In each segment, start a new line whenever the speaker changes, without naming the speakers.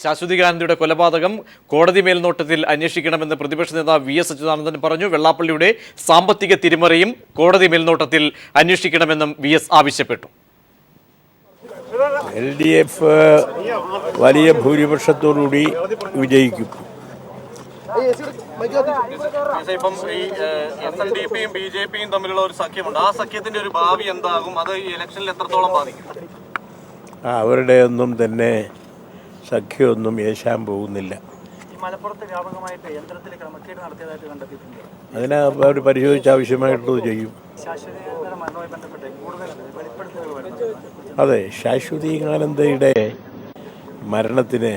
ശാശ്വതികാനന്ദയുടെ കൊലപാതകം കോടതി മേൽനോട്ടത്തിൽ അന്വേഷിക്കണമെന്ന് പ്രതിപക്ഷ നേതാവ് വി.എസ്. അച്യുതാനന്ദൻ പറഞ്ഞു. വെള്ളാപ്പള്ളിയുടെ സാമ്പത്തിക തിരിമറിയും കോടതി മേൽനോട്ടത്തിൽ അന്വേഷിക്കണമെന്നും വി.എസ്. ആവശ്യപ്പെട്ടു.
LDF വലിയ ഭൂരിപക്ഷത്തോടുകൂടി വിജയിക്കും.
ഇപ്പം ഈ SNDPയും BJPയും തമ്മിലുള്ള ഒരു സഖ്യമുണ്ട്. ആ സഖ്യത്തിന്റെ ഒരു ഭാവി എന്താകും? അത് ഈ ഇലക്ഷനിൽ എത്രത്തോളം ബാധിക്കും?
അവരുടെ ഒന്നും തന്നെ സഖ്യമൊന്നും ഏശാൻ പോകുന്നില്ല. അതിനെ അവർ പരിശോധിച്ച് ആവശ്യമായിട്ടുള്ളത് ചെയ്യും. അതെ, ശാശ്വതികാനന്ദയുടെ മരണത്തിന്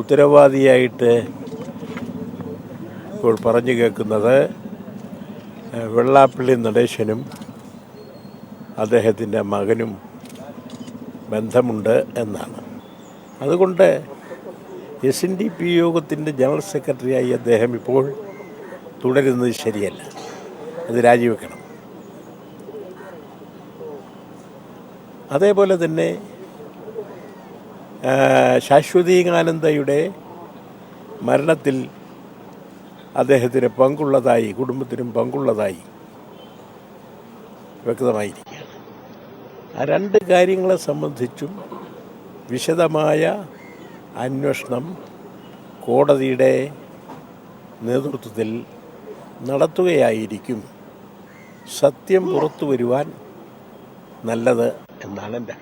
ഉത്തരവാദിയായിട്ട് ഇപ്പോൾ പറഞ്ഞു കേൾക്കുന്നത് വെള്ളാപ്പള്ളി നടേശനും അദ്ദേഹത്തിൻ്റെ മകനും ബന്ധമുണ്ട് എന്നാണ്. അതുകൊണ്ട് SNDP യോഗത്തിൻ്റെ ജനറൽ സെക്രട്ടറിയായി അദ്ദേഹം ഇപ്പോൾ തുടരുന്നത് ശരിയല്ല. അത് രാജിവെക്കണം. അതേപോലെ തന്നെ ശാശ്വതികാനന്ദയുടെ മരണത്തിൽ അദ്ദേഹത്തിന് പങ്കുള്ളതായി, കുടുംബത്തിനും പങ്കുള്ളതായി വ്യക്തമായിരിക്കുകയാണ്. ആ രണ്ട് കാര്യങ്ങളെ സംബന്ധിച്ചും വിശദമായ അന്വേഷണം കോടതിയുടെ നേതൃത്വത്തിൽ നടത്തുകയായിരിക്കും സത്യം പുറത്തു വരുവാൻ നല്ലത് എന്നാണ് എൻ്റെ